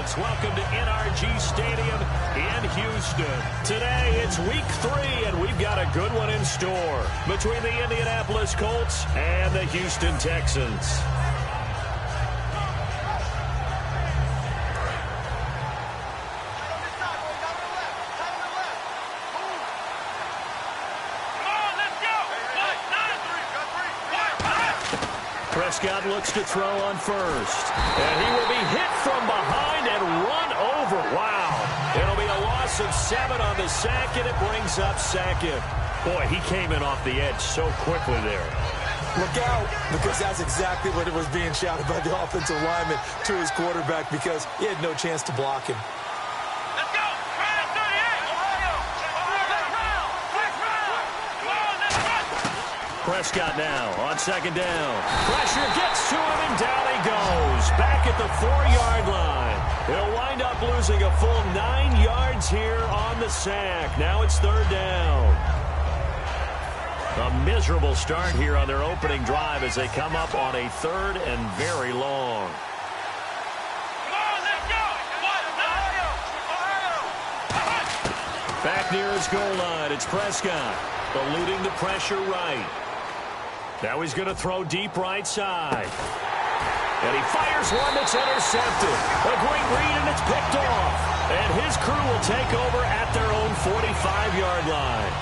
Colts, welcome to NRG Stadium in Houston. Today, it's week 3, and we've got a good one in store between the Indianapolis Colts and the Houston Texans. Prescott looks to throw on first. And he will be hit from behind and run over. Wow. It'll be a loss of 7 on the sack, and it brings up second. Boy, he came in off the edge so quickly there. Look out, because that's exactly what it was being shouted by the offensive lineman to his quarterback, because he had no chance to block him. Prescott now on second down. Pressure gets to him, and down he goes. Back at the 4-yard line. He'll wind up losing a full 9 yards here on the sack. Now it's third down. A miserable start here on their opening drive as they come up on a third and very long. Back near his goal line, it's Prescott, eluding the pressure right. Now he's going to throw deep right side. And he fires one that's intercepted. A great read, and it's picked off. And his crew will take over at their own 45-yard line.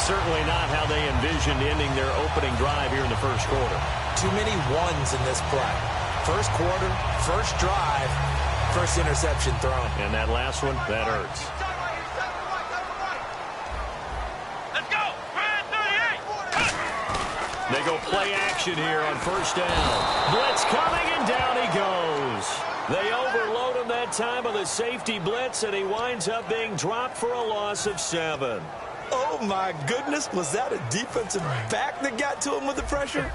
Certainly not how they envisioned ending their opening drive here in the first quarter. Too many ones in this play. First quarter, first drive, first interception thrown. And that last one, that hurts. They go play action here on first down. Blitz coming, and down he goes. They overload him that time on the safety blitz, and he winds up being dropped for a loss of 7. Oh, my goodness. Was that a defensive back that got to him with the pressure?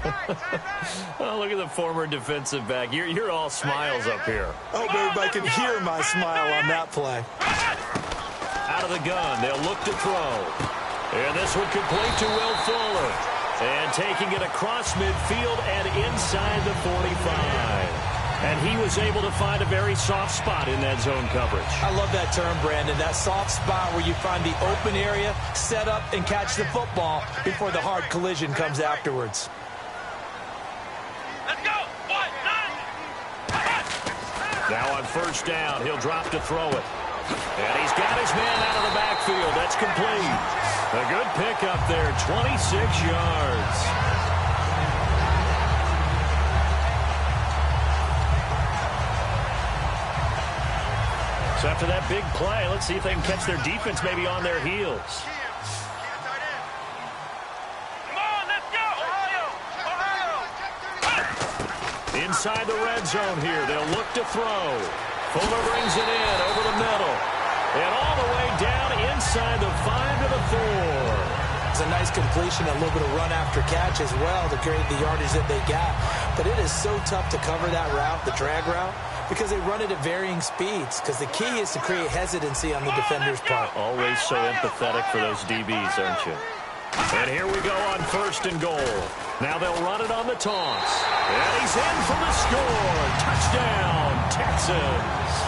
Oh, look at the former defensive back. You're all smiles up here. I hope everybody can hear my smile on that play. Out of the gun, they'll look to throw. And this one complete to Will Fuller. And taking it across midfield and inside the 45. And he was able to find a very soft spot in that zone coverage. I love that term, Brandon. That soft spot where you find the open area, set up, and catch the football before the hard collision comes afterwards. Let's go! Now on first down, he'll drop to throw it. And he's got his man out of the backfield. That's complete. A good pickup there, 26 yards. So after that big play, let's see if they can catch their defense maybe on their heels. Come on, let's go! Inside the red zone here, they'll look to throw. Fuller brings it in over the middle. And all the way down inside the 5 to the 4. It's a nice completion, a little bit of run after catch as well to create the yardage that they got. But it is so tough to cover that route, the drag route, because they run it at varying speeds. Because the key is to create hesitancy on the defender's part. Always so empathetic for those DBs, aren't you? And here we go on first and goal. Now they'll run it on the toss. And he's in for the score. Touchdown, Texans.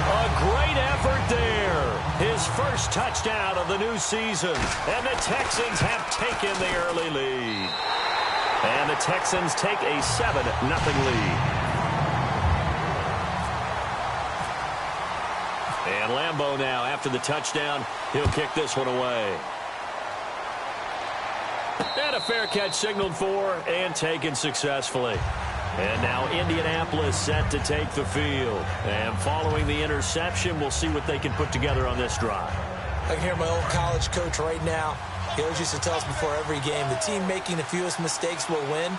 A great effort there. His first touchdown of the new season. And the Texans have taken the early lead. And the Texans take a 7-0 lead. And Lambeau now, after the touchdown, he'll kick this one away. And a fair catch signaled for and taken successfully. And now Indianapolis set to take the field. And following the interception, we'll see what they can put together on this drive. I can hear my old college coach right now. He always used to tell us before every game, the team making the fewest mistakes will win.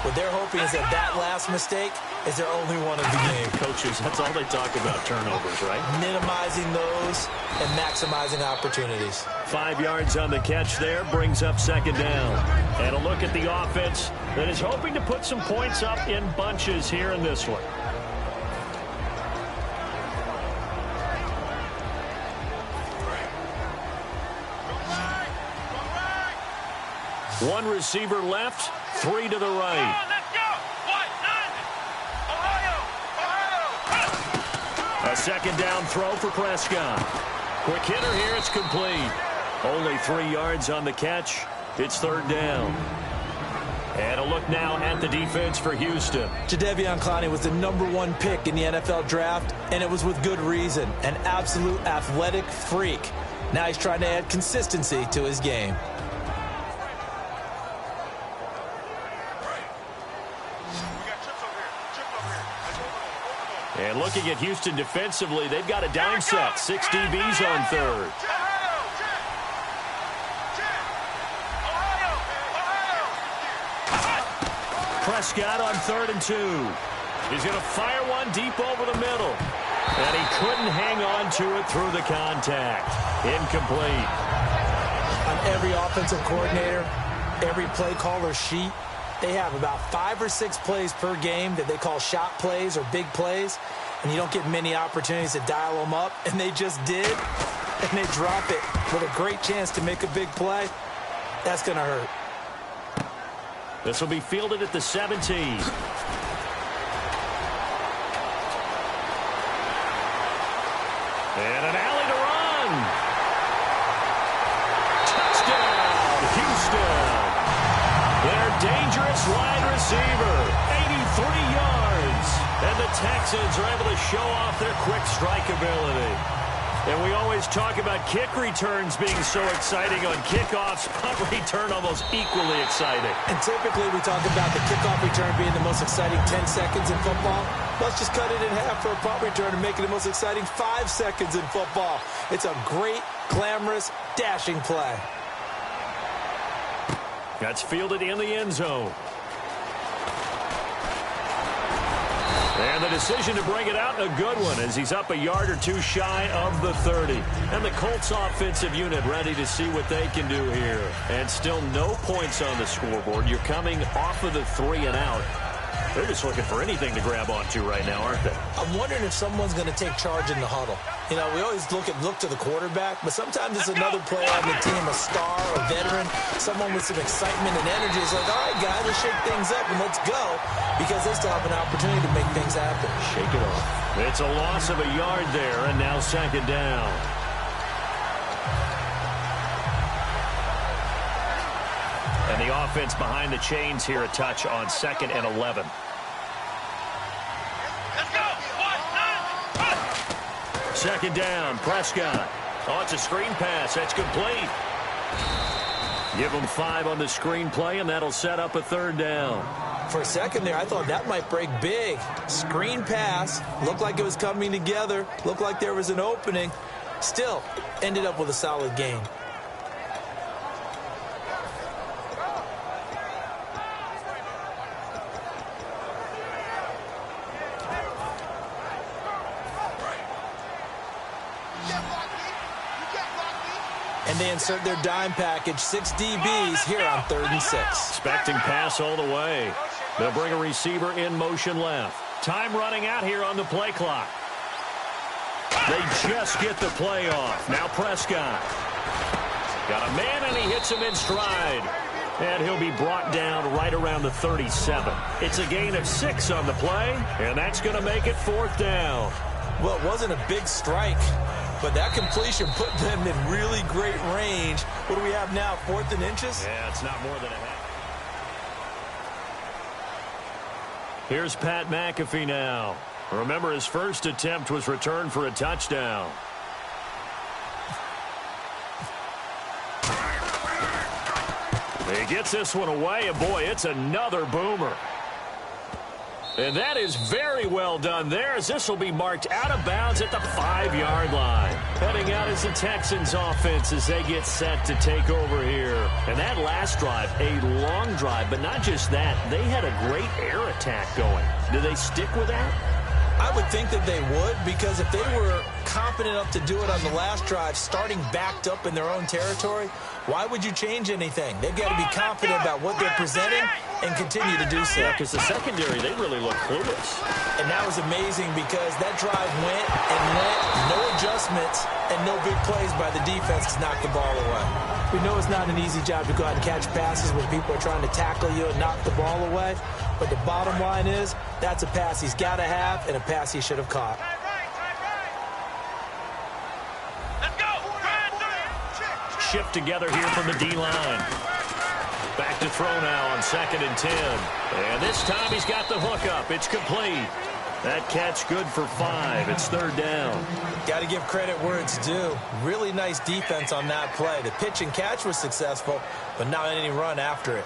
What they're hoping is that that last mistake is their only one of the game. Coaches, that's all they talk about, turnovers, right? Minimizing those and maximizing opportunities. 5 yards on the catch there brings up second down. And a look at the offense that is hoping to put some points up in bunches here in this one. One receiver left, 3 to the right. A second down throw for Prescott. Quick hitter here, it's complete. Only 3 yards on the catch. It's third down. And a look now at the defense for Houston. Jadeveon Clowney was the #1 pick in the NFL draft, and it was with good reason. An absolute athletic freak. Now he's trying to add consistency to his game. And looking at Houston defensively, they've got a dime set. 6 DBs on third. Prescott on 3rd and 2. He's going to fire one deep over the middle. And he couldn't hang on to it through the contact. Incomplete. On every offensive coordinator, every play caller sheet, they have about 5 or 6 plays per game that they call shot plays or big plays, and you don't get many opportunities to dial them up, and they just did, and they drop it with a great chance to make a big play. That's going to hurt. This will be fielded at the 17. And an alley to run. Touchdown, Houston. Their dangerous wide receiver, 83 yards. And the Texans are able to show off their quick strike ability. And we always talk about kick returns being so exciting on kickoffs. Punt return almost equally exciting. And typically we talk about the kickoff return being the most exciting 10 seconds in football. Let's just cut it in half for a punt return and make it the most exciting 5 seconds in football. It's a great, glamorous, dashing play. That's fielded in the end zone. And the decision to bring it out, a good one, as he's up a yard or two shy of the 30. And the Colts offensive unit ready to see what they can do here. And still no points on the scoreboard. You're coming off of the 3 and out. They're just looking for anything to grab onto right now, aren't they? I'm wondering if someone's going to take charge in the huddle. You know, we always look to the quarterback, but sometimes it's another player on the team, a star, a veteran, someone with some excitement and energy. It's like, all right, guys, let's shake things up and let's go, because they still have an opportunity to make things happen. Shake it off. It's a loss of a yard there, and now second down. And the offense behind the chains here, a touch on 2nd and 11. Let's go. 2nd down, Prescott. Oh, it's a screen pass. That's complete. Give them 5 on the screen play, and that'll set up a 3rd down. For a second there, I thought that might break big. Screen pass. Looked like it was coming together. Looked like there was an opening. Still, ended up with a solid gain. And they insert their dime package, 6 DBs here on 3rd and 6. Expecting pass all the way. They'll bring a receiver in motion left. Time running out here on the play clock. They just get the play off. Now Prescott. Got a man, and he hits him in stride. And he'll be brought down right around the 37. It's a gain of 6 on the play, and that's going to make it 4th down. Well, it wasn't a big strike, but that completion put them in really great range. What do we have now, 4th and inches? Yeah, it's not more than a half. Here's Pat McAfee now. Remember, his first attempt was returned for a touchdown. He gets this one away, and boy, it's another boomer. And that is very well done there, as this will be marked out of bounds at the 5-yard line. Heading out is the Texans offense as they get set to take over here. And that last drive, a long drive, but not just that. They had a great air attack going. Do they stick with that? I would think that they would, because if they were confident enough to do it on the last drive, starting backed up in their own territory, why would you change anything? They've got to be confident about what they're presenting and continue to do so. Yeah, because the secondary, they really look clueless. And that was amazing, because that drive went and went, no adjustments, and no big plays by the defense to knock the ball away. We know it's not an easy job to go out and catch passes when people are trying to tackle you and knock the ball away. But the bottom line is, that's a pass he's got to have and a pass he should have caught. shift together here from the D-line. Back to throw now on 2nd and 10. And this time he's got the hook up. It's complete. That catch good for 5. It's 3rd down. Got to give credit where it's due. Really nice defense on that play. The pitch and catch was successful, but not any run after it.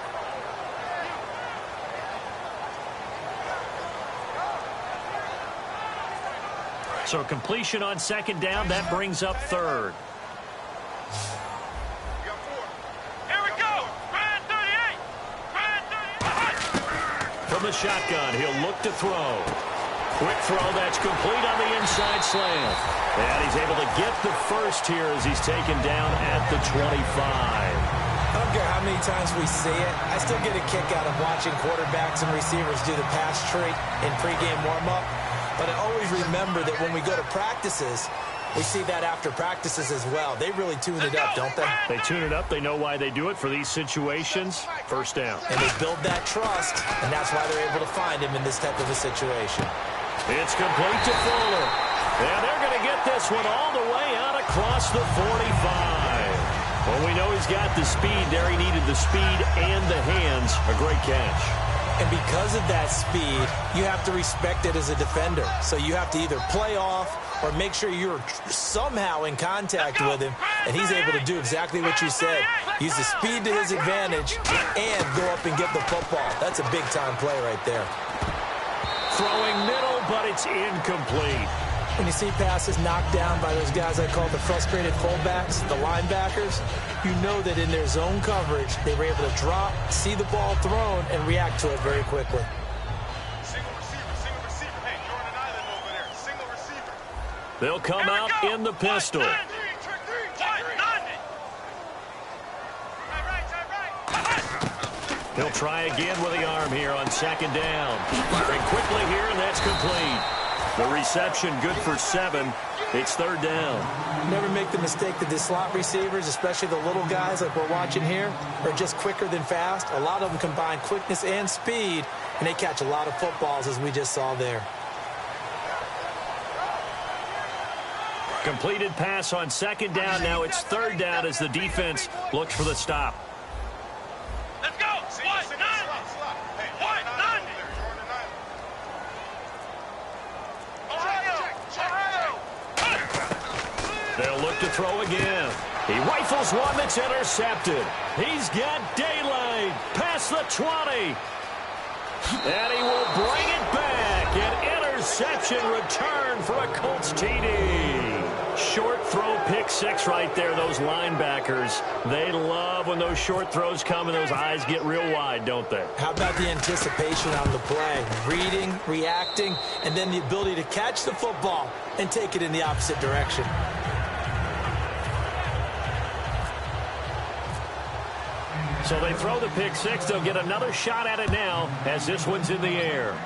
So completion on 2nd down. That brings up 3rd. From the shotgun, he'll look to throw. Quick throw, that's complete on the inside slant. And he's able to get the first here as he's taken down at the 25. I don't care how many times we see it. I still get a kick out of watching quarterbacks and receivers do the pass treat in pregame warm-up. But I always remember that when we go to practices, we see that after practices as well. They really tune it up, don't they? They tune it up. They know why they do it for these situations. First down. And they build that trust, and that's why they're able to find him in this type of a situation. It's complete to Fuller. And they're going to get this one all the way out across the 45. Well, we know he's got the speed there. He needed the speed and the hands. A great catch. And because of that speed, you have to respect it as a defender. So you have to either play off or make sure you're somehow in contact with him, and he's able to do exactly what you said. Use the speed to his advantage and go up and get the football. That's a big-time play right there. Throwing middle, but it's incomplete. When you see passes knocked down by those guys I call the frustrated fullbacks, the linebackers, you know that in their zone coverage, they were able to drop, see the ball thrown, and react to it very quickly. Single receiver. Hey, you're on an island over there. Single receiver. They'll come out in the pistol. He'll try again with the arm here on 2nd down. Firing quickly here, and that's complete. The reception good for 7. It's 3rd down. Never make the mistake that the slot receivers, especially the little guys like we're watching here, are just quicker than fast. A lot of them combine quickness and speed, and they catch a lot of footballs, as we just saw there. Completed pass on 2nd down. Now it's 3rd down as the defense looks for the stop. Let's go. They'll look to throw again. He rifles one that's intercepted. He's got daylight past the 20. And he will bring it back. An interception return for a Colts TD. Short throw, pick 6 right there. Those linebackers, they love when those short throws come and those eyes get real wide, don't they? How about the anticipation on the play? Reading, reacting, and then the ability to catch the football and take it in the opposite direction. So they throw the pick 6. They'll get another shot at it now as this one's in the air.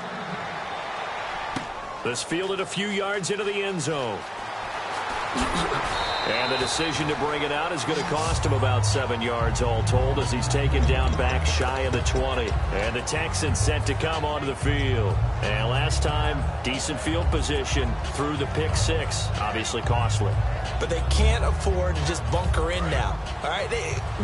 This fielded a few yards into the end zone. And the decision to bring it out is going to cost him about 7 yards all told as he's taken down back shy of the 20. And the Texans set to come onto the field. And last time, decent field position through the pick 6. Obviously costly. But they can't afford to just bunker in now. All right,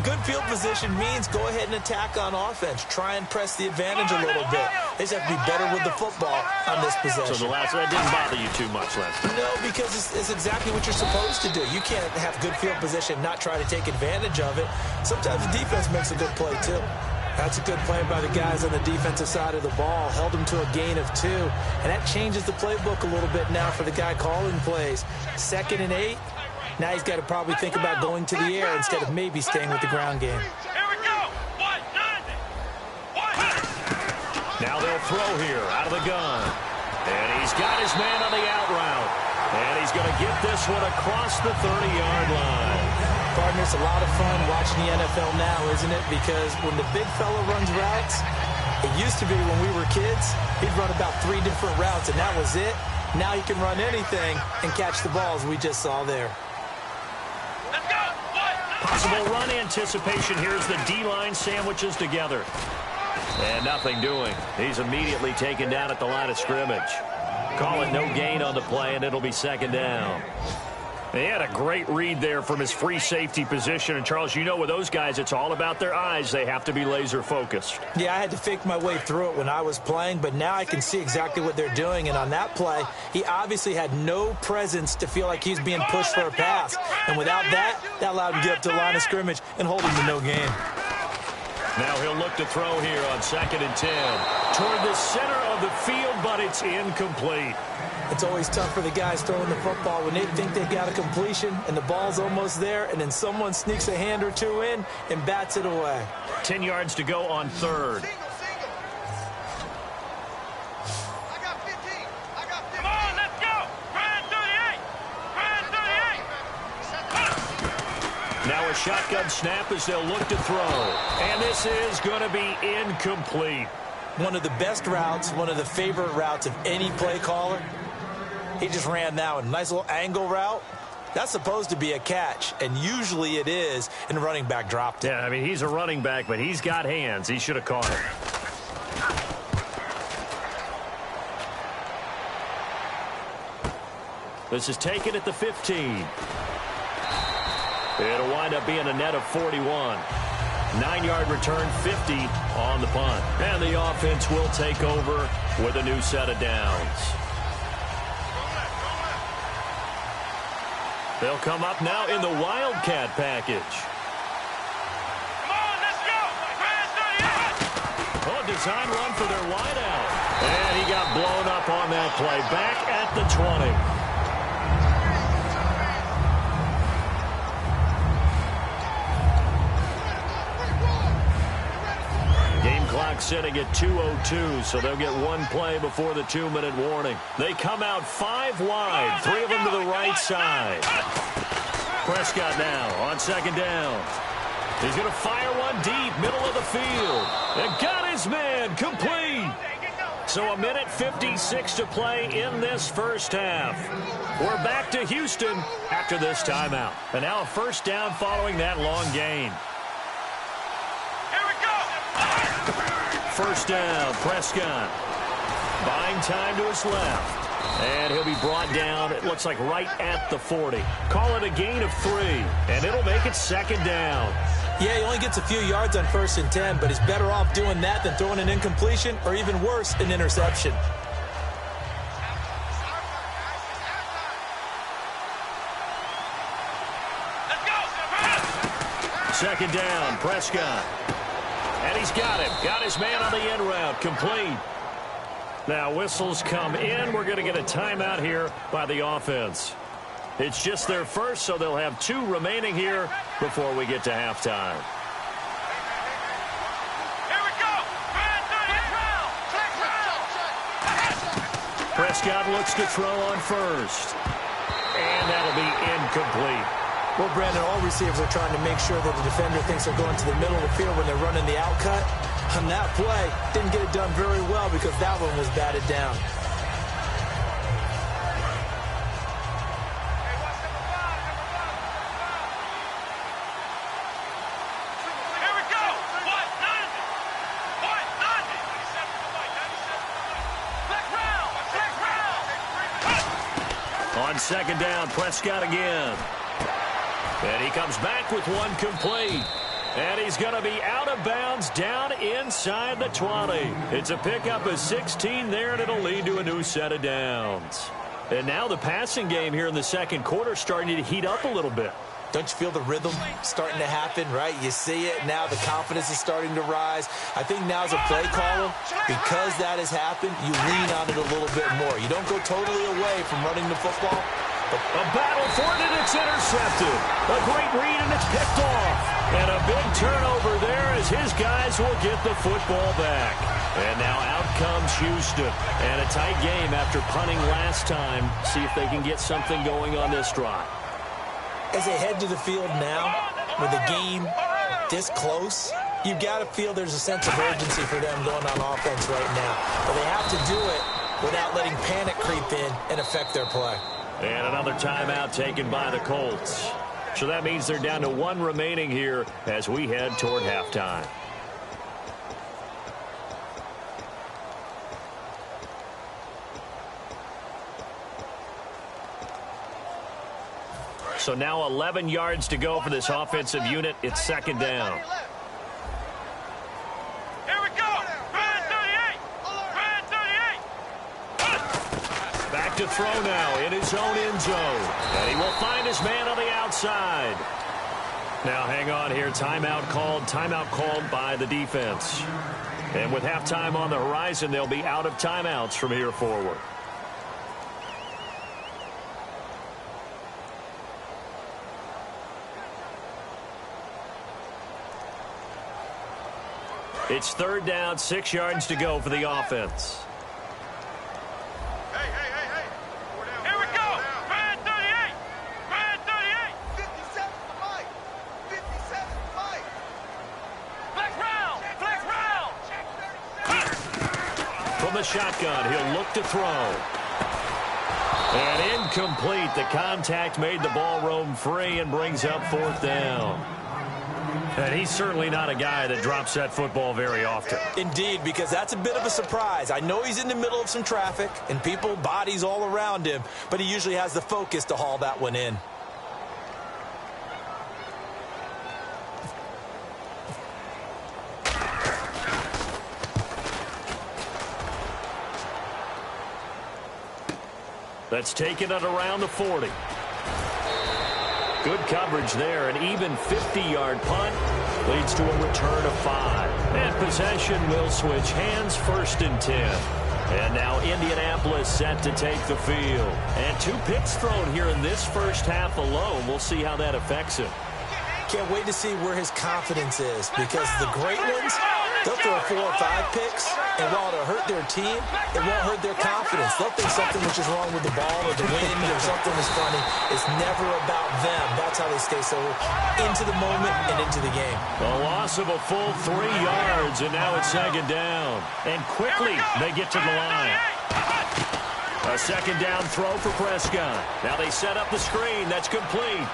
good field position means go ahead and attack on offense. Try and press the advantage a little bit. They just have to be better with the football on this possession. So that didn't bother you too much last time? No, because it's exactly what you're supposed to do. You can't have good field position, not try to take advantage of it. Sometimes the defense makes a good play, too. That's a good play by the guys on the defensive side of the ball. Held them to a gain of 2. And that changes the playbook a little bit now for the guy calling plays. 2nd and 8. Now he's got to probably think about going to the air instead of maybe staying with the ground game. Here we go. 190. Now they'll throw here out of the gun. And he's got his man on the out route. And he's going to get this one across the 30-yard line. Partner, it's a lot of fun watching the NFL now, isn't it? Because when the big fella runs routes, it used to be when we were kids, he'd run about 3 different routes, and that was it. Now he can run anything and catch the balls we just saw there. Let's go. Possible run anticipation. Here's the D-line sandwiches together. And nothing doing. He's immediately taken down at the line of scrimmage. Call it no gain on the play, and it'll be 2nd down. He had a great read there from his free safety position. And, Charles, you know with those guys, it's all about their eyes. They have to be laser focused. Yeah, I had to fake my way through it when I was playing, but now I can see exactly what they're doing. And on that play, he obviously had no presence to feel like he's being pushed for a pass. And without that, that allowed him to get up to the line of scrimmage and hold him to no gain. Now he'll look to throw here on 2nd and 10. Toward the center of the field, but it's incomplete. It's always tough for the guys throwing the football when they think they've got a completion and the ball's almost there, and then someone sneaks a hand or two in and bats it away. 10 yards to go on 3rd. Come on, let's go. Ryan 38. Now a shotgun snap as they'll look to throw. And this is going to be incomplete. One of the best routes, one of the favorite routes of any play caller. He just ran that one. Nice little angle route. That's supposed to be a catch, and usually it is, and the running back dropped it. Yeah, I mean, he's a running back, but he's got hands. He should have caught it. This is taken at the 15. It'll wind up being a net of 41. 9-yard return, 50 on the punt. And the offense will take over with a new set of downs. They'll come up now in the Wildcat package. Come on, let's go. Ryan 38. Oh, design run for their wideout. And he got blown up on that play. Back at the 20. Clock sitting at 2:02, so they'll get one play before the 2-minute warning. They come out 5 wide, 3 of them to the right side. Prescott now on 2nd down. He's going to fire one deep, middle of the field. And got his man, complete. So a minute 56 to play in this first half. We're back to Houston after this timeout. And now a first down following that long gain. First down, Prescott. Buying time to his left. And he'll be brought down, it looks like right at the 40. Call it a gain of 3, and it'll make it 2nd down. Yeah, he only gets a few yards on 1st and 10, but he's better off doing that than throwing an incompletion or even worse, an interception. Second down, Prescott. And he's got him. Got his man on the end route. Complete. Now whistles come in. We're going to get a timeout here by the offense. It's just their first, so they'll have 2 remaining here before we get to halftime. Here we go. Prescott looks to throw on first. And that'll be incomplete. Well, Brandon, all receivers are trying to make sure that the defender thinks they're going to the middle of the field when they're running the out cut. On that play, didn't get it done very well because that one was batted down. Here we go. What? 90. On 2nd down, Prescott again. And he comes back with one complete. And he's going to be out of bounds down inside the 20. It's a pickup of 16 there, and it'll lead to a new set of downs. And now the passing game here in the second quarter starting to heat up a little bit. Don't you feel the rhythm starting to happen, right? You see it now. The confidence is starting to rise. I think now as a play caller, because that has happened, you lean on it a little bit more. You don't go totally away from running the football. A battle for it, and it's intercepted. A great read, and it's picked off. And a big turnover there as his guys will get the football back. And now out comes Houston. And a tight game after punting last time. See if they can get something going on this drive. As they head to the field now, with the game this close, you've got to feel there's a sense of urgency for them going on offense right now. But they have to do it without letting panic creep in and affect their play. And another timeout taken by the Colts. So that means they're down to 1 remaining here as we head toward halftime. So now 11 yards to go for this offensive unit. It's second down. Here we go. Red 38. Red 38. Back to throw now in his own end zone. And he will find his man on the outside. Now hang on here. Timeout called by the defense. And with halftime on the horizon, they'll be out of timeouts from here forward. It's third down, 6 yards to go for the offense. Hey. Here we go. Red 38. Red 38. 57 to Mike. 57 to Mike. Flex round. Flex round. From the shotgun, he'll look to throw. And incomplete. The contact made the ball roam free and brings up fourth down. And he's certainly not a guy that drops that football very often. Indeed, because that's a bit of a surprise. I know he's in the middle of some traffic and bodies all around him, but he usually has the focus to haul that one in. Let's take it at around the 40. Good coverage there. An even 50-yard punt leads to a return of 5. And possession will switch hands, 1st and 10. And now Indianapolis set to take the field. And 2 picks thrown here in this first half alone. We'll see how that affects him. Can't wait to see where his confidence is, because the great ones, they'll throw 4 or 5 picks, and while it'll hurt their team, it won't hurt their confidence. They'll think something was just wrong with the ball or the wind or something is funny. It's never about them. That's how they stay so into the moment and into the game. A loss of a full 3 yards, and now it's second down. And quickly they get to the line. A second down throw for Prescott. Now they set up the screen. That's complete.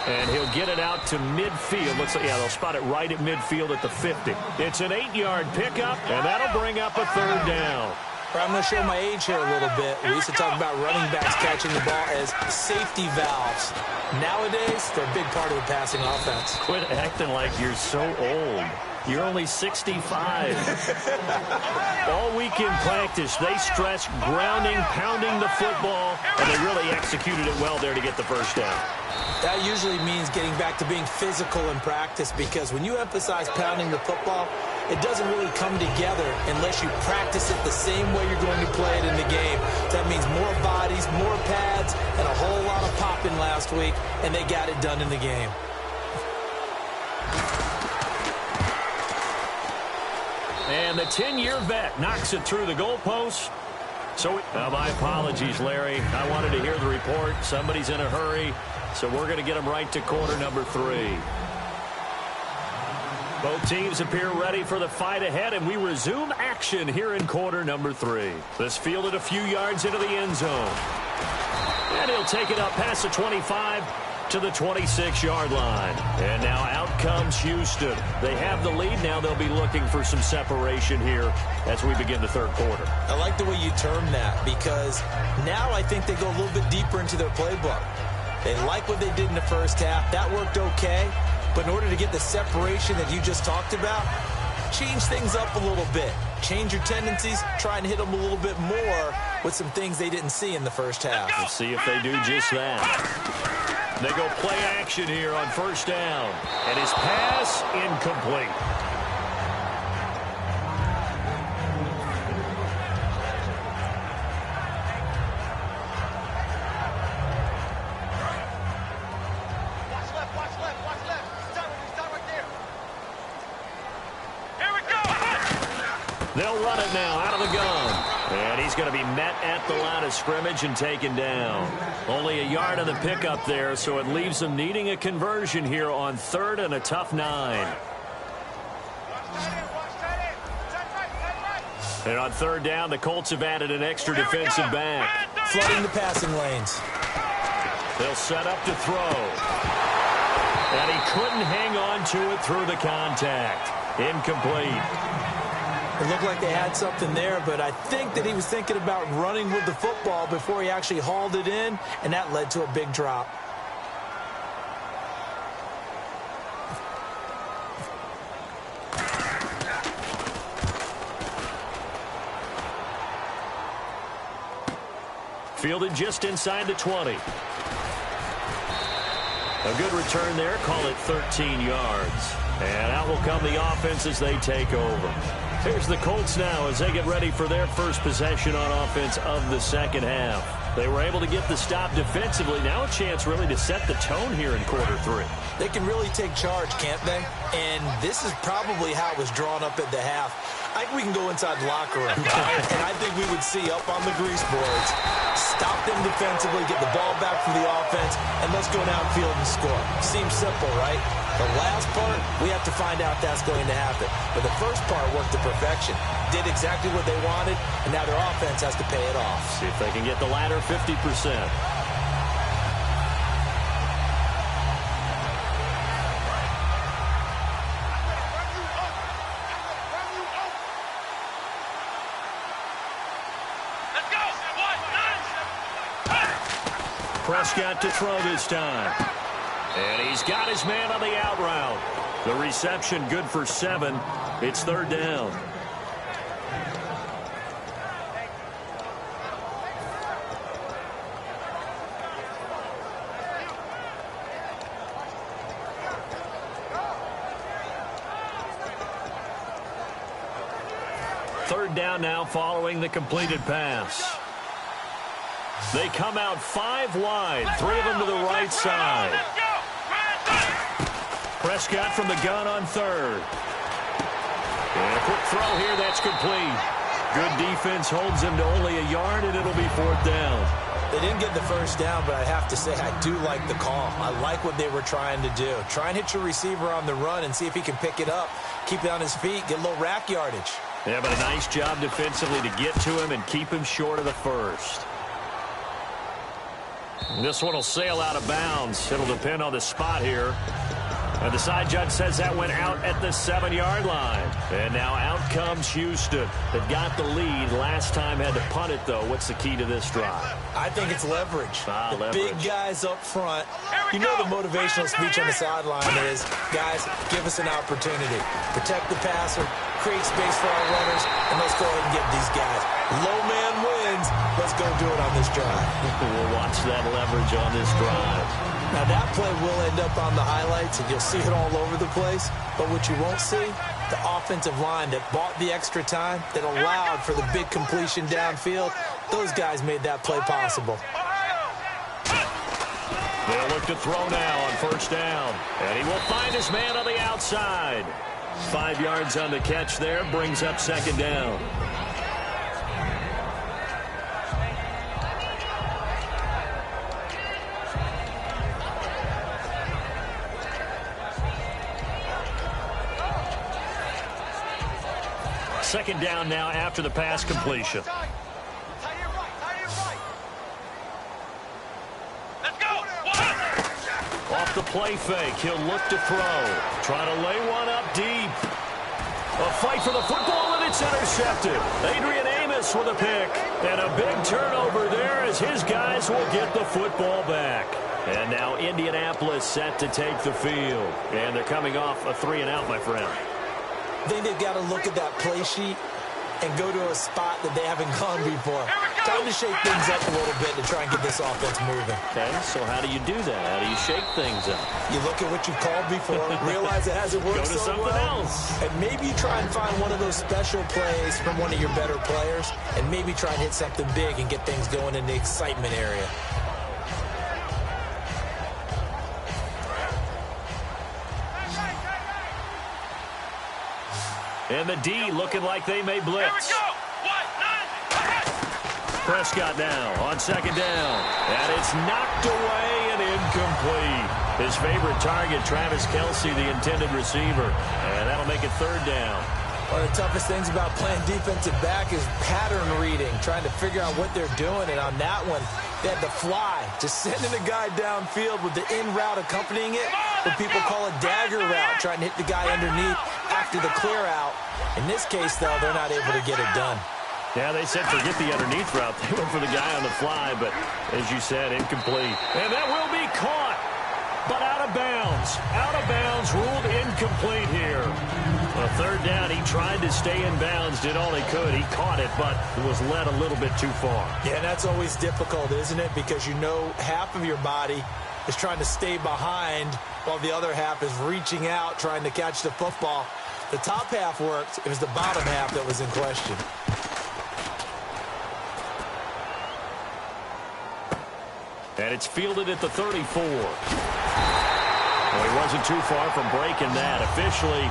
And he'll get it out to midfield. Looks like, they'll spot it right at midfield at the 50. It's an 8-yard pickup, and that'll bring up a third down. I'm going to show my age here a little bit. We used to talk about running backs catching the ball as safety valves. Nowadays, they're a big part of the passing offense. Quit acting like you're so old. You're only 65. All week in practice, they stressed grounding, pounding the football, and they really executed it well there to get the first down. That usually means getting back to being physical in practice, because when you emphasize pounding the football, it doesn't really come together unless you practice it the same way you're going to play it in the game. That means more bodies, more pads, and a whole lot of popping last week, and they got it done in the game. And the 10-year vet knocks it through the goalpost. So, my apologies, Larry. I wanted to hear the report. Somebody's in a hurry, so we're going to get them right to quarter number 3. Both teams appear ready for the fight ahead, and we resume action here in quarter number 3. This fielded a few yards into the end zone. And he'll take it up past the 25 to the 26-yard line. And now out comes Houston. They have the lead. Now they'll be looking for some separation here as we begin the third quarter. I like the way you term that, because now I think they go a little bit deeper into their playbook. They like what they did in the first half. That worked okay. But in order to get the separation that you just talked about, change things up a little bit. Change your tendencies, try and hit them a little bit more with some things they didn't see in the first half. We'll see if they do just that. They go play action here on first down. And his pass incomplete. Watch left. Stop right there. Here we go. They'll run it now out of the gun. And he's going to be met at the line of scrimmage and taken down. Only a yard on the pickup there, so it leaves them needing a conversion here on 3rd and a tough 9. And on 3rd down, the Colts have added an extra defensive back. Flooding the passing lanes. They'll set up to throw. And he couldn't hang on to it through the contact. Incomplete. It looked like they had something there, but I think that he was thinking about running with the football before he actually hauled it in, and that led to a big drop. Fielded just inside the 20. A good return there. Call it 13 yards. And out will come the offense as they take over. Here's the Colts now as they get ready for their first possession on offense of the second half. They were able to get the stop defensively. Now a chance really to set the tone here in quarter 3. They can really take charge, can't they? And this is probably how it was drawn up at the half. I think we can go inside the locker room, and I think we would see up on the grease boards, stop them defensively, get the ball back for the offense, and let's go downfield and score. Seems simple, right? The last part, we have to find out that's going to happen. But the first part worked to perfection. Did exactly what they wanted, and now their offense has to pay it off. See if they can get the latter 50%. Prescott to throw this time. And he's got his man on the out route. The reception good for 7. It's third down. Third down now following the completed pass. They come out 5 wide, 3 of them to the right side. Prescott from the gun on third. And a quick throw here, that's complete. Good defense holds him to only a yard, and it'll be fourth down. They didn't get the first down, but I have to say I do like the call. I like what they were trying to do. Try and hit your receiver on the run and see if he can pick it up, keep it on his feet, get a little rack yardage. Yeah, but a nice job defensively to get to him and keep him short of the first. This one will sail out of bounds. It'll depend on the spot here. And the side judge says that went out at the 7-yard line. And now out comes Houston. They've got the lead. Last time had to punt it, though. What's the key to this drive? I think it's leverage. Leverage. Big guys up front. You know the motivational speech on the sideline is, guys, give us an opportunity. Protect the passer, create space for our runners, and let's go ahead and get these guys. Low man wins. Let's go do it on this drive. We'll watch that leverage on this drive. Now, that play will end up on the highlights, and you'll see it all over the place. But what you won't see, the offensive line that bought the extra time, that allowed for the big completion downfield, those guys made that play possible. They'll look to throw now on first down. And he will find his man on the outside. 5 yards on the catch there, brings up second down. Second down now after the pass completion. Let's go. Off the play fake, he'll look to throw. Try to lay one up deep. A fight for the football, and it's intercepted. Adrian Amos with a pick. And a big turnover there as his guys will get the football back. And now Indianapolis set to take the field. And they're coming off a 3-and-out, my friend. I think they've got to look at that play sheet and go to a spot that they haven't gone before. Time to shake things up a little bit to try and get this offense moving. Okay, so how do you do that? How do you shake things up? You look at what you've called before, realize it hasn't worked Go to so something well, else. and maybe you try and find one of those special plays from one of your better players, and maybe try and hit something big and get things going in the excitement area. And the D looking like they may blitz. Prescott now on second down. And it's knocked away and incomplete. His favorite target, Travis Kelce, the intended receiver. And that'll make it third down. One of the toughest things about playing defensive back is pattern reading, trying to figure out what they're doing. And on that one, they had the fly, just sending a guy downfield with the in route accompanying it. What people call a dagger route, trying to hit the guy underneath after the clear out. In this case, though, they're not able to get it done. Yeah, they said forget the underneath route. They went for the guy on the fly, but as you said, incomplete. And that will be caught, but out of bounds. Out of bounds, ruled incomplete here. Well, third down, he tried to stay in bounds, did all he could. He caught it, but it was led a little bit too far. Yeah, and that's always difficult, isn't it? Because you know half of your body is trying to stay behind while the other half is reaching out, trying to catch the football. The top half worked. It was the bottom half that was in question. And it's fielded at the 34. Well, he wasn't too far from breaking that. Officially,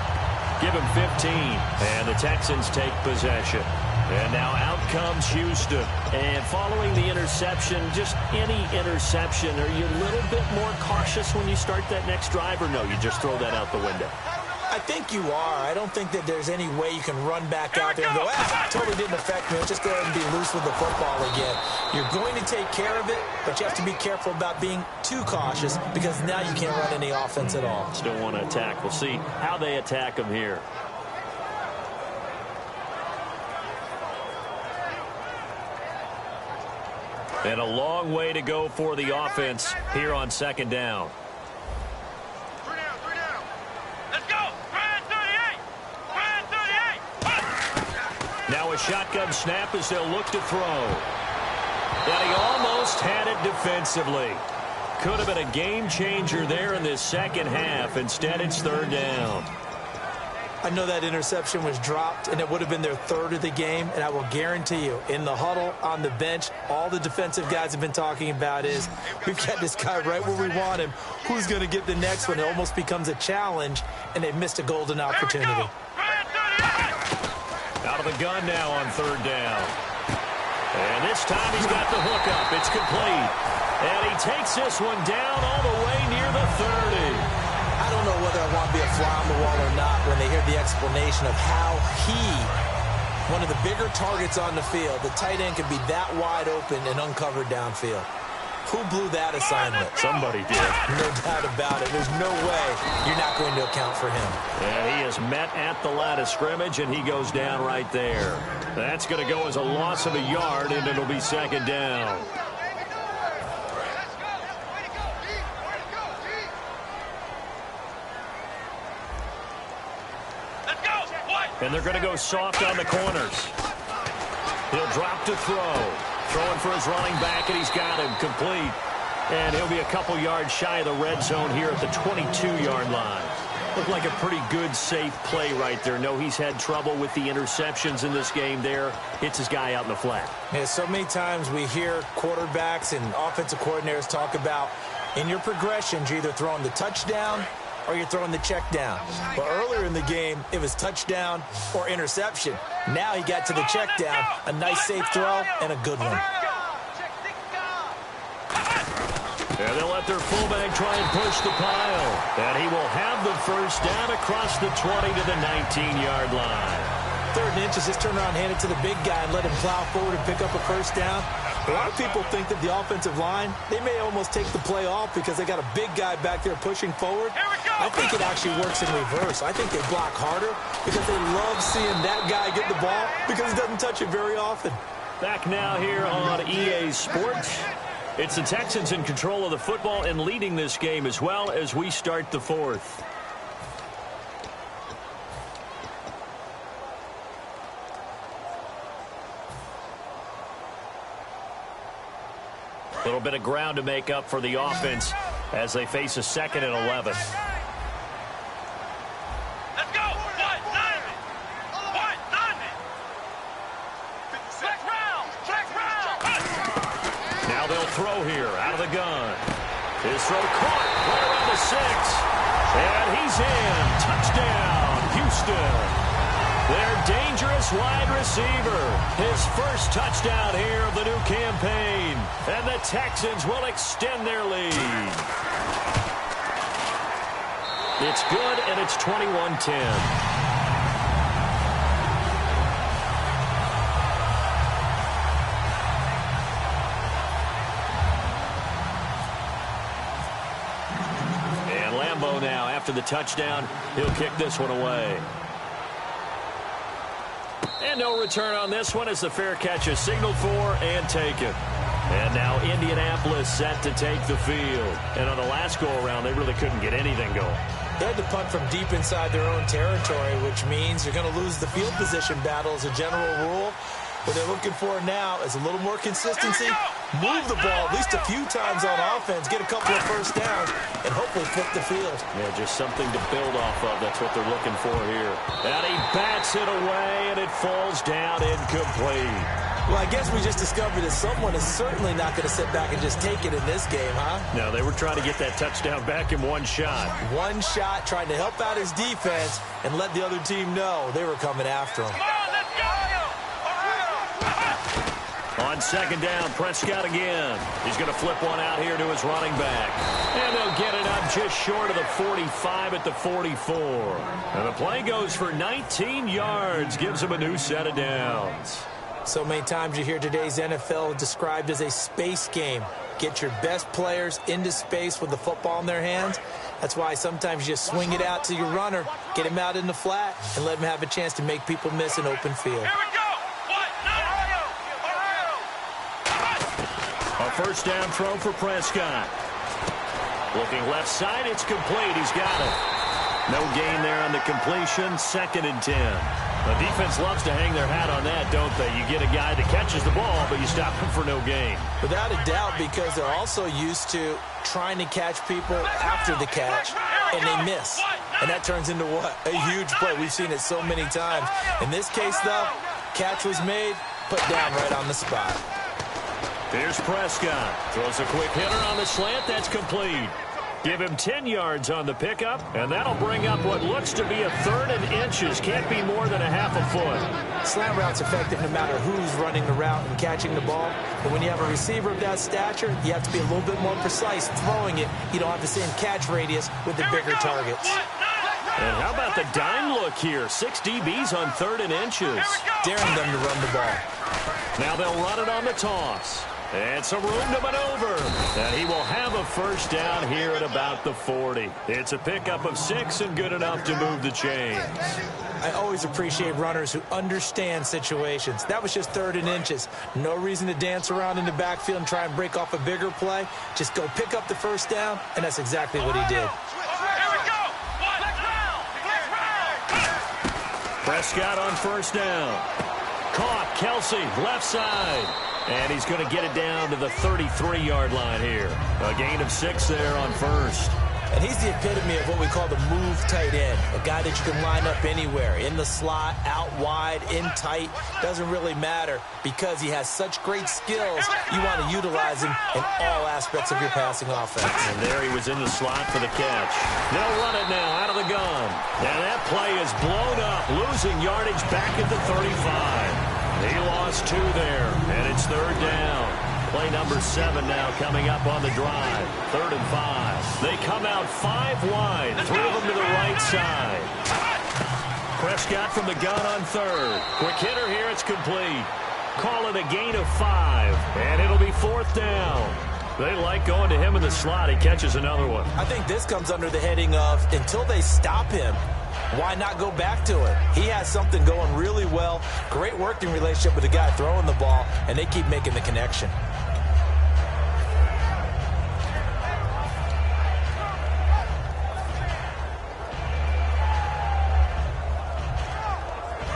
give him 15. And the Texans take possession. And now out comes Houston. And following the interception, just any interception, are you a little bit more cautious when you start that next drive, or no, you just throw that out the window? I think you are. I don't think that there's any way you can run back out there and go, totally didn't affect me. Let's just go ahead and be loose with the football again. You're going to take care of it, but you have to be careful about being too cautious because now you can't run any offense at all. Still want to attack. We'll see how they attack him here. And a long way to go for the offense here on second down. Now a shotgun snap as they'll look to throw. And he almost had it defensively. Could have been a game changer there in this second half. Instead, it's third down. I know that interception was dropped, and it would have been their third of the game, and I will guarantee you, in the huddle, on the bench, all the defensive guys have been talking about is, we've got this guy right where we want him. Who's going to get the next one? It almost becomes a challenge, and they've missed a golden opportunity. Out of the gun now on third down. And this time he's got the hook up. It's complete. And he takes this one down all the way near the 30. I don't know whether I want to be a fly on the wall or not when they hear the explanation of how one of the bigger targets on the field, the tight end, could be that wide open and uncovered downfield. Who blew that assignment? Somebody did. No doubt about it. There's no way you're not going to account for him. And he is met at the line of scrimmage, and he goes down right there. That's going to go as a loss of a yard, and it'll be second down. And they're going to go soft on the corners. He'll drop to throw. Throwing for his running back, and he's got him complete. And he'll be a couple yards shy of the red zone here at the 22-yard line. Looked like a pretty good, safe play right there. No, he's had trouble with the interceptions in this game there. Hits his guy out in the flat. Yeah, so many times we hear quarterbacks and offensive coordinators talk about, in your progressions, you're either throwing the touchdown or you're throwing the check down. But earlier in the game, it was touchdown or interception. Now he got to the check down, a nice safe throw, and a good one. And they'll let their fullback try and push the pile. And he will have the first down across the 20 to the 19-yard line. Third and inches, just turn around, hand it to the big guy, and let him plow forward and pick up a first down. A lot of people think that the offensive line, they may almost take the play off because they got a big guy back there pushing forward. I think it actually works in reverse. I think they block harder because they love seeing that guy get the ball because he doesn't touch it very often. Back now here on EA Sports. It's the Texans in control of the football and leading this game as well as we start the fourth. A little bit of ground to make up for the offense as they face a 2nd and 11. Let's go! Flex round! Now they'll throw here out of the gun. His throw caught right around the 6. And he's in. Touchdown, Houston. Their dangerous wide receiver. His first touchdown here of the new campaign. And the Texans will extend their lead. It's good, and it's 21-10. Now after the touchdown, he'll kick this one away. And no return on this one as the fair catch is signaled for and taken. And now Indianapolis set to take the field. And on the last go-around, they really couldn't get anything going. They had to punt from deep inside their own territory, which means you're going to lose the field position battle as a general rule. What they're looking for now is a little more consistency, move the ball at least a few times on offense, get a couple of first downs, and hopefully flip the field. Yeah, just something to build off of. That's what they're looking for here. And he bats it away, and it falls down incomplete. Well, I guess we just discovered that someone is certainly not going to sit back and just take it in this game, huh? No, they were trying to get that touchdown back in one shot. One shot, trying to help out his defense and let the other team know they were coming after him. On second down, Prescott again. He's going to flip one out here to his running back. And they'll get it up just short of the 45 at the 44. And the play goes for 19 yards, gives him a new set of downs. So many times you hear today's NFL described as a space game. Get your best players into space with the football in their hands. That's why sometimes you just swing it out to your runner, get him out in the flat, and let him have a chance to make people miss an open field. A first down throw for Prescott. Looking left side, it's complete. He's got it. No gain there on the completion. 2nd and 10. The defense loves to hang their hat on that, don't they? You get a guy that catches the ball, but you stop him for no gain. Without a doubt, because they're also used to trying to catch people after the catch, and they miss. And that turns into what? A huge play. We've seen it so many times. In this case, though, catch was made, put down right on the spot. Here's Prescott. Throws a quick hitter on the slant. That's complete. Give him 10 yards on the pickup, and that'll bring up what looks to be a 3rd and inches. Can't be more than a half a foot. Slant route's effective no matter who's running the route and catching the ball. But when you have a receiver of that stature, you have to be a little bit more precise throwing it. You don't have the same catch radius with the bigger targets. And how about the dime look here? 6 DBs on 3rd and inches. Daring them to run the ball. Now they'll run it on the toss. It's a room to maneuver. And he will have a first down here at about the 40. It's a pickup of 6 and good enough to move the chains. I always appreciate runners who understand situations. That was just 3rd and inches. No reason to dance around in the backfield and try and break off a bigger play. Just go pick up the first down, and that's exactly what he did. Prescott on first down. Caught. Kelsey, left side. And he's going to get it down to the 33-yard line here. A gain of 6 there on first. And he's the epitome of what we call the move tight end. A guy that you can line up anywhere. In the slot, out wide, in tight. Doesn't really matter because he has such great skills. You want to utilize him in all aspects of your passing offense. And there he was in the slot for the catch. They'll run it now out of the gun. And that play is blown up. Losing yardage back at the 35. He lost 2 there, and it's 3rd down. Play number 7 now coming up on the drive. 3rd and 5. They come out 5 wide. 3 of them to the right side. Prescott from the gun on 3rd. Quick hitter here. It's complete. Call it a gain of 5, and it'll be 4th down. They like going to him in the slot. He catches another one. I think this comes under the heading of until they stop him, why not go back to it? He has something going really well. Great working relationship with the guy throwing the ball, and they keep making the connection.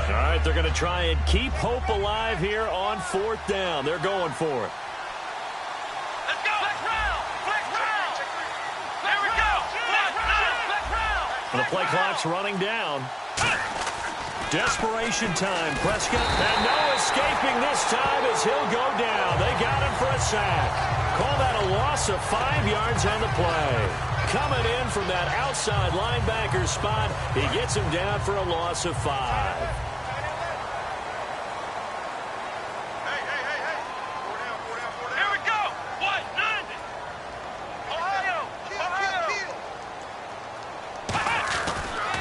All right, they're going to try and keep hope alive here on 4th down. They're going for it. Let's go. Flex round. There we go. Flex round. And the play clock's running down. Desperation time. Prescott, and no escaping this time as he'll go down. They got him for a sack. Call that a loss of 5 yards on the play. Coming in from that outside linebacker spot, he gets him down for a loss of 5.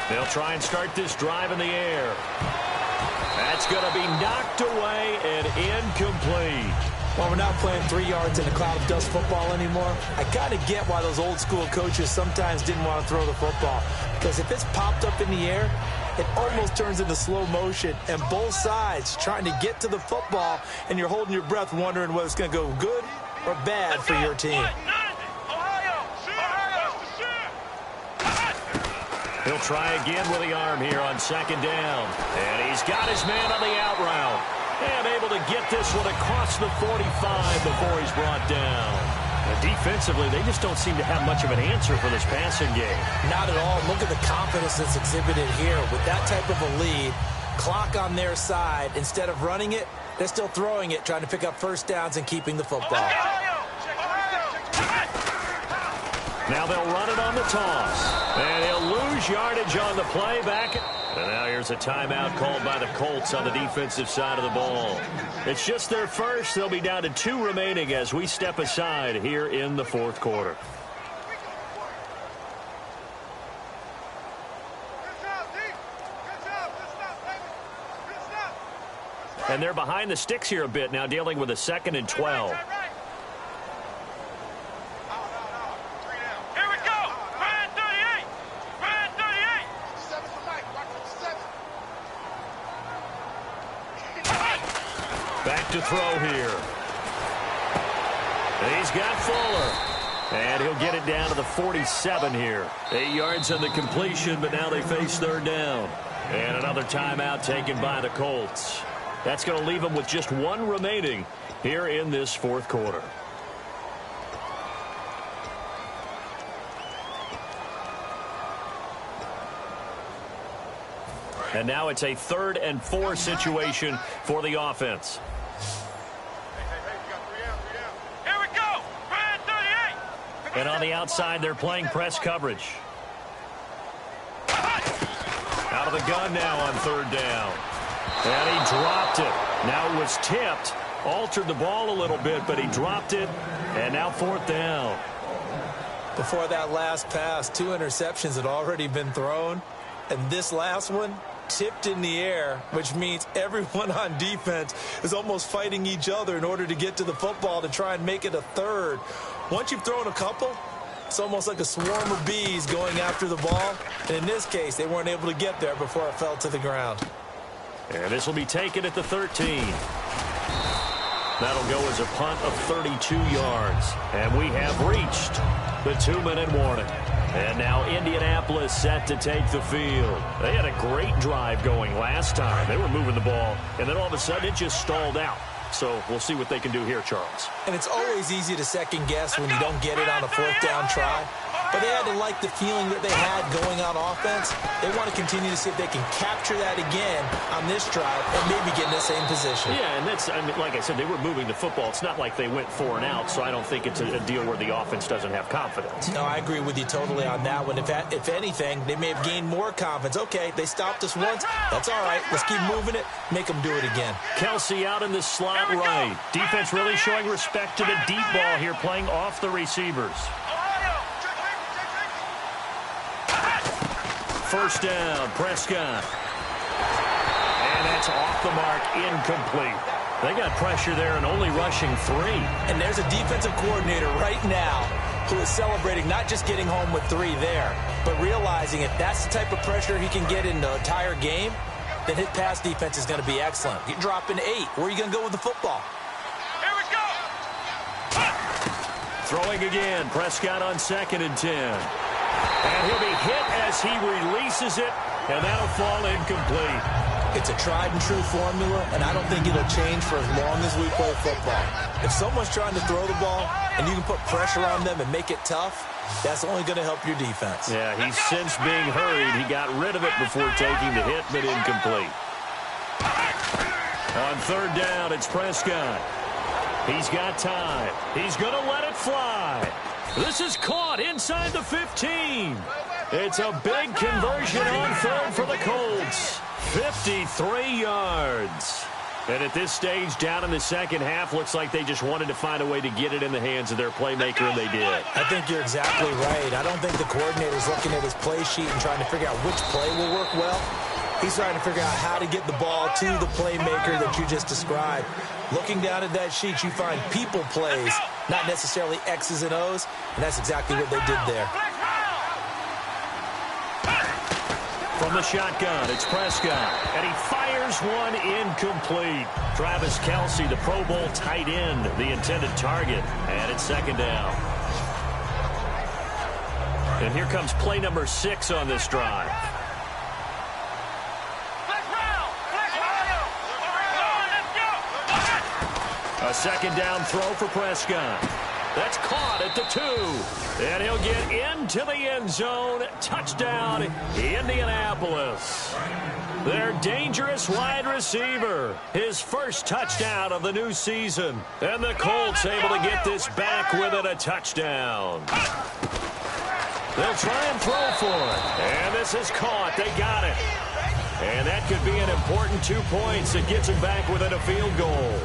They'll try and start this drive in the air. That's going to be knocked away and incomplete. Well, we're not playing 3 yards in a cloud of dust football anymore. I kind of get why those old school coaches sometimes didn't want to throw the football. Because if it's popped up in the air, it almost turns into slow motion. And both sides trying to get to the football, and you're holding your breath wondering whether it's going to go good or bad for your team. He'll try again with the arm here on second down. And he's got his man on the out route. And able to get this one across the 45 before he's brought down. And defensively, they just don't seem to have much of an answer for this passing game. Not at all. Look at the confidence that's exhibited here. With that type of a lead, clock on their side, instead of running it, they're still throwing it, trying to pick up first downs and keeping the football. Now they'll run it on the toss. And he'll lose yardage on the play back. And now here's a timeout called by the Colts on the defensive side of the ball. It's just their first. They'll be down to 2 remaining as we step aside here in the fourth quarter. And they're behind the sticks here a bit now, dealing with a 2nd and 12. Back to throw here. And he's got Fuller. And he'll get it down to the 47 here. 8 yards on the completion, but now they face third down. And another timeout taken by the Colts. That's going to leave them with just 1 remaining here in this fourth quarter. And now it's a 3rd and 4 situation for the offense. Here we go. Man 38. And on the outside, they're playing press coverage. Out of the gun now on 3rd down. And he dropped it. Now it was tipped. Altered the ball a little bit, but he dropped it. And now 4th down. Before that last pass, 2 interceptions had already been thrown. And this last one tipped in the air, which means everyone on defense is almost fighting each other in order to get to the football to try and make it a 3rd. Once you've thrown a couple, it's almost like a swarm of bees going after the ball. And in this case, they weren't able to get there before it fell to the ground. And this will be taken at the 13. That'll go as a punt of 32 yards. And we have reached the 2-minute warning. And now Indianapolis set to take the field. They had a great drive going last time. They were moving the ball, and then all of a sudden it just stalled out. So we'll see what they can do here, Charles. And it's always easy to second guess when you don't get it on a 4th down try. But they had to like the feeling that they had going on offense. They want to continue to see if they can capture that again on this drive and maybe get in the same position. Yeah, and that's, I mean, like I said, they were moving the football. It's not like they went 4 and out, so I don't think it's a deal where the offense doesn't have confidence. No, I agree with you totally on that one. If anything, they may have gained more confidence. Okay, they stopped us once. That's all right. Let's keep moving it. Make them do it again. Kelsey out in the slot right. Defense really showing respect to the deep ball here, playing off the receivers. First down, Prescott. And that's off the mark, incomplete. They got pressure there and only rushing 3. And there's a defensive coordinator right now who is celebrating not just getting home with 3 there, but realizing if that's the type of pressure he can get in the entire game, then his pass defense is going to be excellent. You're dropping 8. Where are you going to go with the football? Here we go. Throwing again, Prescott on 2nd and 10. And he'll be hit as he releases it, and that'll fall incomplete. It's a tried-and-true formula, and I don't think it'll change for as long as we play football. If someone's trying to throw the ball and you can put pressure on them and make it tough, that's only going to help your defense. Yeah, he's since being hurried. He got rid of it before taking the hit, but incomplete. On 3rd down, it's Prescott. He's got time. He's going to let it fly. This is caught inside the 15. It's a big conversion on 3rd for the Colts. 53 yards. And at this stage, down in the second half, looks like they just wanted to find a way to get it in the hands of their playmaker, and they did. I think you're exactly right. I don't think the coordinator's looking at his play sheet and trying to figure out which play will work well. He's trying to figure out how to get the ball to the playmaker that you just described. Looking down at that sheet, you find people plays, not necessarily X's and O's, and that's exactly what they did there. From the shotgun, it's Prescott, and he fires one incomplete. Travis Kelce, the Pro Bowl tight end, the intended target, and it's 2nd down. And here comes play number 6 on this drive. A second down throw for Prescott. That's caught at the 2. And he'll get into the end zone. Touchdown, Indianapolis. Their dangerous wide receiver. His first touchdown of the new season. And the Colts able to get this back with it, a touchdown. They'll try and throw for it. And this is caught. They got it. And that could be an important 2 points that gets him back within a field goal.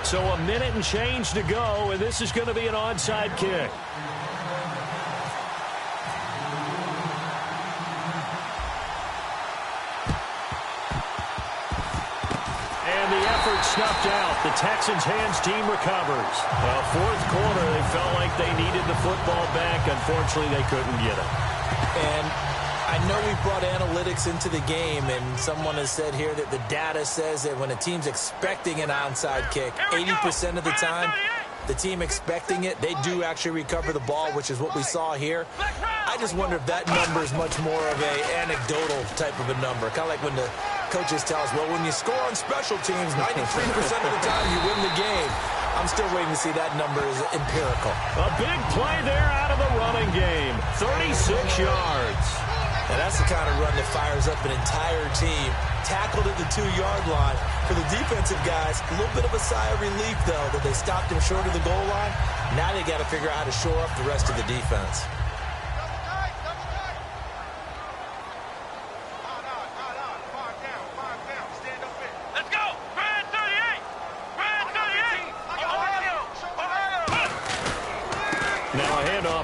So a minute and change to go, and this is going to be an onside kick. And the effort snuffed out. The Texans' hands team recovers. Fourth quarter, they felt like they needed the football back. Unfortunately, they couldn't get it. And I know we brought analytics into the game, and someone has said here that the data says that when a team's expecting an onside kick, 80% of the time, the team expecting it, they do actually recover the ball, which is what we saw here. I just wonder if that number is much more of an anecdotal type of a number, kind of like when the coaches tell us, well, when you score on special teams, 93% of the time you win the game. I'm still waiting to see that number is empirical. A big play there out of the running game, 36 yards. And that's the kind of run that fires up an entire team. Tackled at the 2-yard line. For the defensive guys, a little bit of a sigh of relief, though, that they stopped him short of the goal line. Now they got to figure out how to shore up the rest of the defense.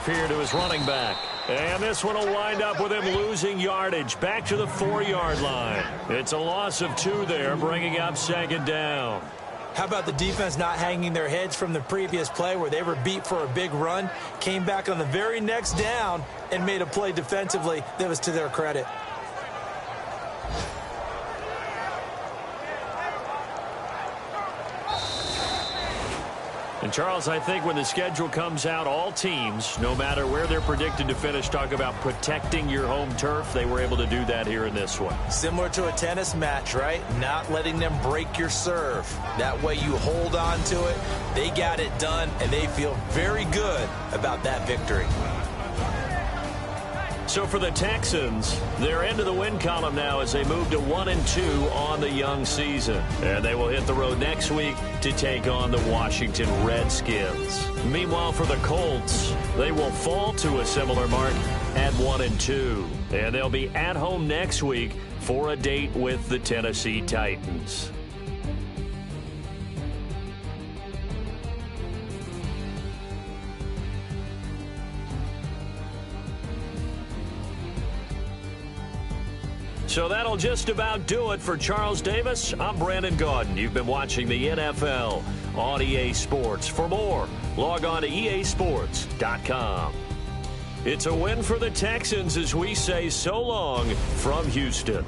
Here to his running back. And this one will wind up with him losing yardage back to the 4-yard line. It's a loss of 2 there, bringing up second down. How about the defense not hanging their heads from the previous play where they were beat for a big run, came back on the very next down and made a play defensively that was to their credit. And, Charles, I think when the schedule comes out, all teams, no matter where they're predicted to finish, talk about protecting your home turf. They were able to do that here in this one. Similar to a tennis match, right? Not letting them break your serve. That way you hold on to it. They got it done, and they feel very good about that victory. So for the Texans, they're into the win column now as they move to 1-2 on the young season. And they will hit the road next week to take on the Washington Redskins. Meanwhile, for the Colts, they will fall to a similar mark at 1-2. And they'll be at home next week for a date with the Tennessee Titans. So that'll just about do it for Charles Davis. I'm Brandon Gaudin. You've been watching the NFL on EA Sports. For more, log on to easports.com. It's a win for the Texans as we say so long from Houston.